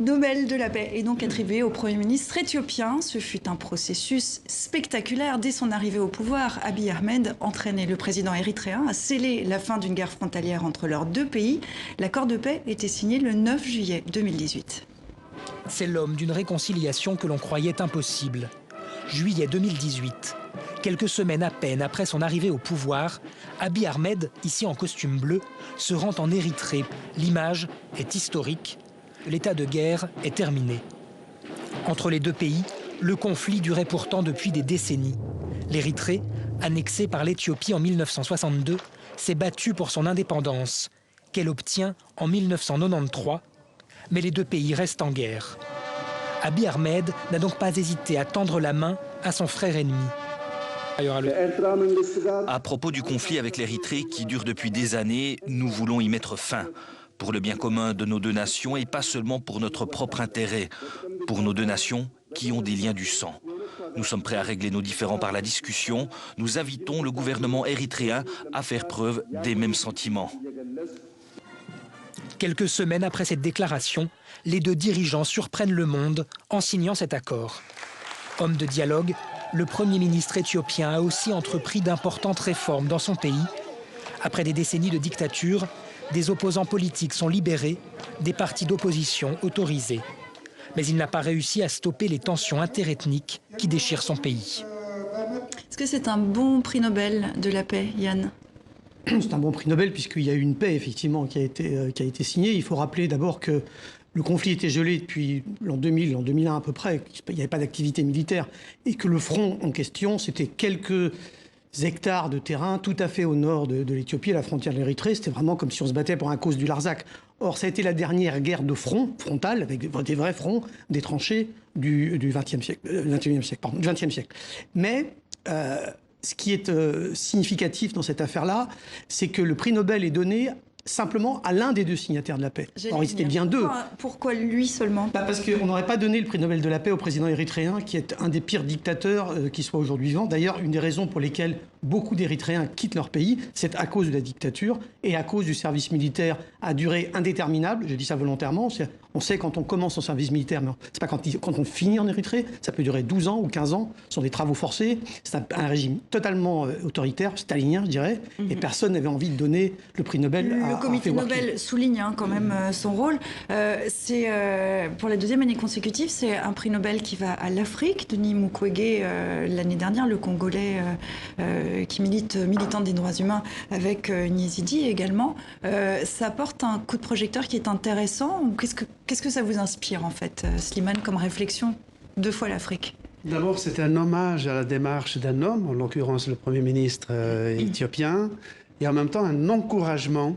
Nobel de la paix est donc attribué au Premier ministre éthiopien. Ce fut un processus spectaculaire. Dès son arrivée au pouvoir, Abiy Ahmed entraînait le président érythréen à sceller la fin d'une guerre frontalière entre leurs deux pays. L'accord de paix était signé le 9 juillet 2018. C'est l'homme d'une réconciliation que l'on croyait impossible. Juillet 2018. Quelques semaines à peine après son arrivée au pouvoir, Abiy Ahmed, ici en costume bleu, se rend en Érythrée. L'image est historique. L'état de guerre est terminé. Entre les deux pays, le conflit durait pourtant depuis des décennies. L'Érythrée, annexée par l'Éthiopie en 1962, s'est battue pour son indépendance, qu'elle obtient en 1993. Mais les deux pays restent en guerre. Abiy Ahmed n'a donc pas hésité à tendre la main à son frère ennemi. À propos du conflit avec l'Érythrée qui dure depuis des années, nous voulons y mettre fin. Pour le bien commun de nos deux nations et pas seulement pour notre propre intérêt. Pour nos deux nations qui ont des liens du sang. Nous sommes prêts à régler nos différends par la discussion. Nous invitons le gouvernement érythréen à faire preuve des mêmes sentiments. Quelques semaines après cette déclaration, les deux dirigeants surprennent le monde en signant cet accord. Homme de dialogue, le Premier ministre éthiopien a aussi entrepris d'importantes réformes dans son pays. Après des décennies de dictature, des opposants politiques sont libérés, des partis d'opposition autorisés. Mais il n'a pas réussi à stopper les tensions interethniques qui déchirent son pays. Est-ce que c'est un bon prix Nobel de la paix, Yann ? C'est un bon prix Nobel puisqu'il y a eu une paix effectivement qui a été signée. Il faut rappeler d'abord que le conflit était gelé depuis l'an 2000, l'an 2001 à peu près. Il n'y avait pas d'activité militaire et que le front en question, c'était quelques hectares de terrain tout à fait au nord de l'Éthiopie, à la frontière de l'Érythrée. C'était vraiment comme si on se battait pour un cause du Larzac. Or, ça a été la dernière guerre de front, frontale, avec des vrais fronts, des tranchées du XXe siècle. Mais ce qui est significatif dans cette affaire-là, c'est que le prix Nobel est donné simplement à l'un des deux signataires de la paix. Or, ils étaient bien deux. Pourquoi lui seulement ? Parce qu'on n'aurait pas donné le prix Nobel de la paix au président érythréen, qui est un des pires dictateurs qui soit aujourd'hui vivant. D'ailleurs, une des raisons pour lesquelles beaucoup d'Érythréens quittent leur pays, c'est à cause de la dictature et à cause du service militaire à durée indéterminable. Je dis ça volontairement. On sait quand on commence son service militaire, mais c'est pas quand on finit en Érythrée. Ça peut durer 12 ans ou 15 ans. Ce sont des travaux forcés. C'est un régime totalement autoritaire, stalinien, je dirais. Et personne n'avait envie de donner le prix Nobel à Le comité Nobel souligne quand même son rôle. Pour la deuxième année consécutive, c'est un prix Nobel qui va à l'Afrique. Denis Mukwege, l'année dernière, le Congolais qui militant des droits humains avec une yézidi également. Ça apporte un coup de projecteur qui est intéressant. Qu'est-ce que ça vous inspire en fait, Slimane, comme réflexion ? Deux fois l'Afrique. D'abord, c'est un hommage à la démarche d'un homme, en l'occurrence le Premier ministre éthiopien, et en même temps un encouragement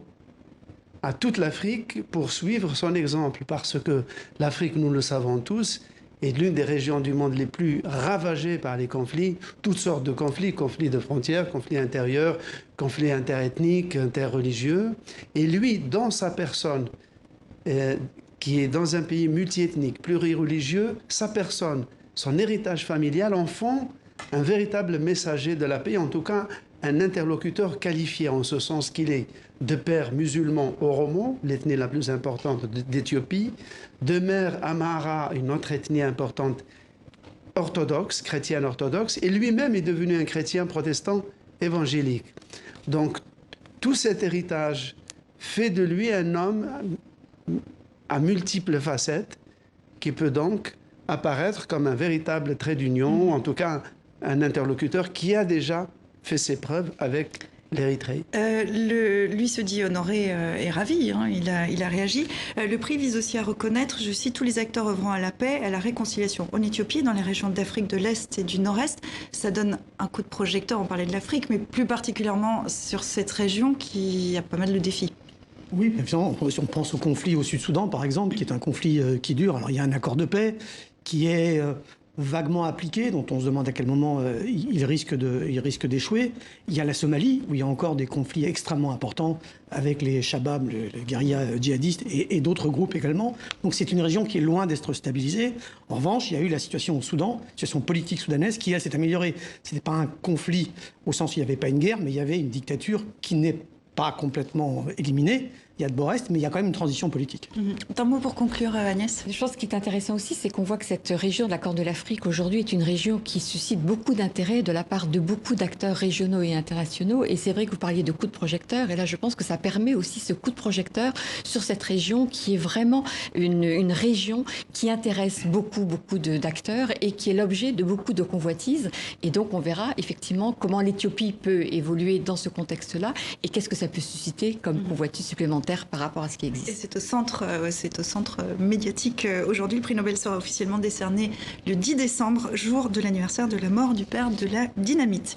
à toute l'Afrique pour suivre son exemple, parce que l'Afrique, nous le savons tous, est l'une des régions du monde les plus ravagées par les conflits, toutes sortes de conflits, conflits de frontières, conflits intérieurs, conflits interethniques, interreligieux. Et lui, dans sa personne, qui est dans un pays multiethnique, plurireligieux, sa personne, son héritage familial en font un véritable messager de la paix, en tout cas un interlocuteur qualifié, en ce sens qu'il est de père musulman Oromo, l'ethnie la plus importante d'Éthiopie, de mère Amhara, une autre ethnie importante orthodoxe, chrétienne orthodoxe, et lui-même est devenu un chrétien protestant évangélique. Donc tout cet héritage fait de lui un homme à multiples facettes qui peut donc apparaître comme un véritable trait d'union, en tout cas un interlocuteur qui a déjà fait ses preuves avec l'Érythrée. Lui se dit honoré et ravi, hein, il a réagi. Le prix vise aussi à reconnaître, je cite, tous les acteurs œuvrant à la paix et à la réconciliation en Éthiopie, dans les régions d'Afrique de l'Est et du Nord-Est. Ça donne un coup de projecteur, on parlait de l'Afrique, mais plus particulièrement sur cette région qui a pas mal de défis. Oui, évidemment, si on pense au conflit au Sud-Soudan, par exemple, qui est un conflit qui dure. Alors, il y a un accord de paix qui est vaguement appliqué, dont on se demande à quel moment il risque d'échouer. Il y a la Somalie, où il y a encore des conflits extrêmement importants avec les Shabab, les guérillas djihadistes et d'autres groupes également. Donc c'est une région qui est loin d'être stabilisée. En revanche, il y a eu la situation au Soudan, la situation politique soudanaise, qui, elle, s'est améliorée. Ce n'était pas un conflit au sens où il n'y avait pas une guerre, mais il y avait une dictature qui n'est pas complètement éliminée, Yad Borest, mais il y a quand même une transition politique. Un mot pour conclure, Agnès. Je pense que ce qui est intéressant aussi, c'est qu'on voit que cette région de la Corne de l'Afrique aujourd'hui est une région qui suscite beaucoup d'intérêt de la part de beaucoup d'acteurs régionaux et internationaux. Et c'est vrai que vous parliez de coup de projecteur. Et là, je pense que ça permet aussi ce coup de projecteur sur cette région qui est vraiment une région qui intéresse beaucoup d'acteurs et qui est l'objet de beaucoup de convoitises. Et donc, on verra effectivement comment l'Éthiopie peut évoluer dans ce contexte-là et qu'est-ce que ça peut susciter comme convoitise supplémentaire par rapport à ce qui existe. Et c'est au centre médiatique. Aujourd'hui, le prix Nobel sera officiellement décerné le 10 décembre, jour de l'anniversaire de la mort du père de la dynamite.